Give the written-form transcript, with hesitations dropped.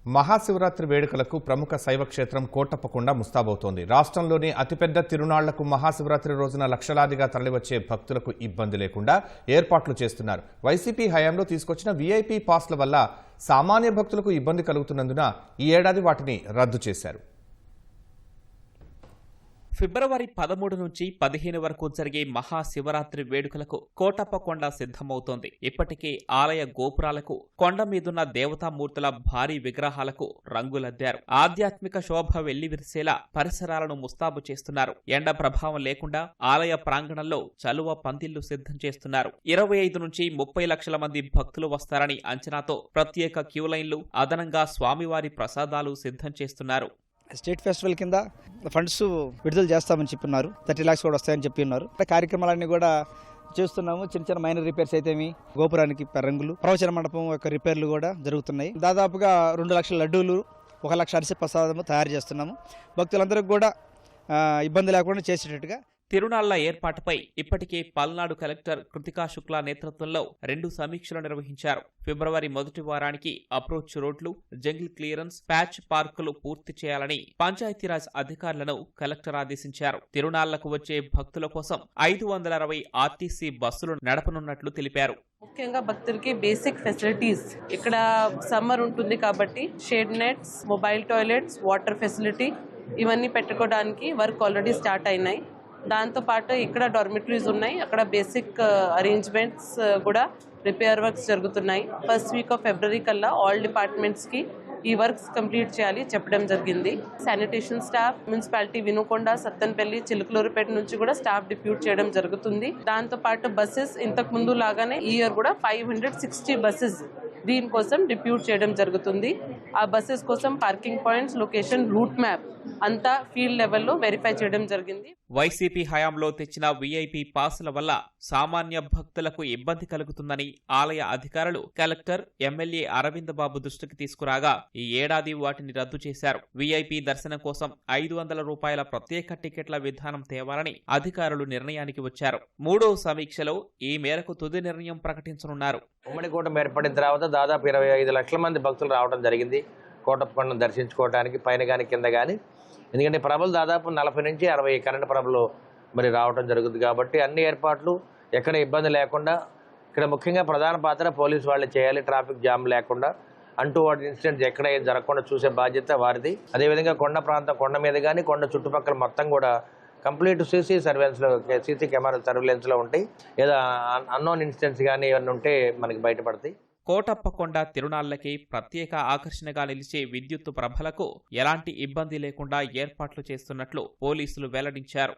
మహాశివరాత్రి వేడుకలకు ప్రముఖ శైవ క్షేత్రం కోటప్పకొండ ముస్తాబవుతోంది. రాష్ట్రంలోని అతిపెద్ద తిరునాళ్లకు మహాశివరాత్రి రోజున లక్షలాదిగా తరలివచ్చే భక్తులకు ఇబ్బంది లేకుండా ఏర్పాట్లు చేస్తున్నారు. వైసీపీ హయాంలో తీసుకొచ్చిన వీఐపీ పాస్ల వల్ల సామాన్య భక్తులకు ఇబ్బంది కలుగుతున్నందున ఈ ఏడాది వాటిని రద్దు చేశారు. ఫిబ్రవరి 13 నుంచి 15 వరకు జరిగే మహాశివరాత్రి వేడుకలకు కోటప్పకొండ సిద్ధమవుతోంది. ఇప్పటికే ఆలయ గోపురాలకు, కొండ మీదున్న దేవతామూర్తుల భారీ విగ్రహాలకు రంగులద్దారు. ఆధ్యాత్మిక శోభ వెల్లివిరిసేలా పరిసరాలను ముస్తాబు చేస్తున్నారు. ఎండ ప్రభావం లేకుండా ఆలయ ప్రాంగణంలో చలువ పందిళ్లు సిద్ధం చేస్తున్నారు. 25 నుంచి 30 లక్షల మంది భక్తులు వస్తారని అంచనాతో ప్రత్యేక క్యూలైన్లు, అదనంగా స్వామివారి ప్రసాదాలు సిద్ధం చేస్తున్నారు. స్టేట్ ఫెస్టివల్ కింద ఫండ్స్ విడుదల చేస్తామని చెప్పిన్నారు. 30 lakhs కూడా వస్తాయని చెప్పి ఉన్నారు. కార్యక్రమాలన్నీ కూడా చేస్తున్నాము. చిన్న చిన్న మైనర్ రిపేర్స్ అయితేమి, గోపురానికి రంగులు, ప్రవచన మండపం యొక్క రిపేర్లు కూడా జరుగుతున్నాయి. దాదాపుగా 2 లక్షల లడ్డూలు, 1 లక్ష అరిసె ప్రసాదము తయారు చేస్తున్నాము. భక్తులందరికీ కూడా ఇబ్బంది లేకుండా చేసేటట్టుగా. తిరునాళ్ల ఏర్పాటుపై ఇప్పటికే పల్నాడు కలెక్టర్ కృతికా శుక్లా నేతృత్వంలో 2 సమీక్షలు నిర్వహించారు. ఫిబ్రవరి మొదటి వారానికి అప్రోచ్ రోడ్లు, జంగిల్ క్లియరెన్స్, ప్యాచ్ పార్కులు పూర్తి చేయాలని పంచాయతీరాజ్ అధికారులను కలెక్టర్ ఆదేశించారు. తిరునాళ్లకు వచ్చే భక్తుల కోసం 560 ఆర్టీసీ బస్సులు నడపనున్నట్లు తెలిపారు. ముఖ్యంగా భక్తులకి బేసిక్ ఫెసిలిటీస్, ఇక్కడ సమ్మర్ ఉంటుంది కాబట్టి shade nets, mobile toilets, water facility ఇవన్నీ పెట్టుకోవడానికి వర్క్ ఆల్రెడీ స్టార్ట్ అయినాయి. దాంతోపాటు ఇక్కడ డార్మిటరీస్ ఉన్నాయి. అక్కడ బేసిక్ అరేంజ్మెంట్స్ కూడా రిపేర్ వర్క్స్ జరుగుతున్నాయి. ఫస్ట్ వీక్ ఆఫ్ ఫిబ్రవరి కల్లా ఆల్ డిపార్ట్మెంట్స్కి ఈ వర్క్స్ కంప్లీట్ చేయాలి చెప్పడం జరిగింది. Sanitation staff, municipality Vinukonda, Sattenapalli, Chilakaluripet నుంచి కూడా స్టాఫ్ డిప్యూట్ చేయడం జరుగుతుంది. దాంతోపాటు బస్సెస్ ఇంతకు ముందు లాగానే ఈ ఇయర్ కూడా 560 బస్సెస్ దీనికోసం డిప్యూట్ చేయడం జరుగుతుంది. ఆ బస్సెస్ కోసం parking points, location, route map అంతా ఫీల్డ్ లెవెల్లో వెరిఫై చేయడం జరిగింది. వైసీపీ హయాంలో తెచ్చిన వీఐపీ పాసుల వల్ల సామాన్య భక్తులకు ఇబ్బంది కలుగుతుందని ఆలయ అధికారులు కలెక్టర్, ఎమ్మెల్యే అరవింద్ బాబు దృష్టికి తీసుకురాగా ఈ ఏడాది వాటిని రద్దు చేశారు. వీఐపీ దర్శనం కోసం 500 రూపాయల ప్రత్యేక టికెట్ల విధానం తేవాలని అధికారులు నిర్ణయానికి వచ్చారు. 3వ సమీక్షలో ఈ మేరకు తుది నిర్ణయం ప్రకటించనున్నారు. ఉమ్మడి కూటమి ఏర్పడిన తర్వాత దాదాపు 25 లక్షల మంది భక్తులు రావడం జరిగింది కోటప్పకొండను దర్శించుకోవడానికి, పైన కానీ కింద కానీ. ఎందుకంటే ప్రభలు దాదాపు 40 నుంచి 60 కరెంటు ప్రభలు మరి రావడం జరుగుతుంది కాబట్టి అన్ని ఏర్పాట్లు ఎక్కడ ఇబ్బంది లేకుండా, ఇక్కడ ముఖ్యంగా ప్రధాన పాత్ర పోలీసు వాళ్ళు చేయాలి. ట్రాఫిక్ జామ్ లేకుండా, వాటి ఇన్సిడెంట్స్ ఎక్కడ ఏం జరగకుండా చూసే బాధ్యత వారిది. అదేవిధంగా కొండ ప్రాంతం, కొండ మీద కానీ కొండ చుట్టుపక్కల మొత్తం కూడా కంప్లీట్ సీసీ కెమెరా సర్వేలెన్స్లో ఉంటాయి. ఏదో అన్నోన్ ఇన్సిడెంట్స్ కానీ ఏమన్నా ఉంటే మనకి బయటపడతాయి. కోటప్పకొండ తిరునాళ్లకి ప్రత్యేక ఆకర్షణగా నిలిచే విద్యుత్తు ప్రభలకు ఎలాంటి ఇబ్బంది లేకుండా ఏర్పాట్లు చేస్తున్నట్లు పోలీసులు వెల్లడించారు.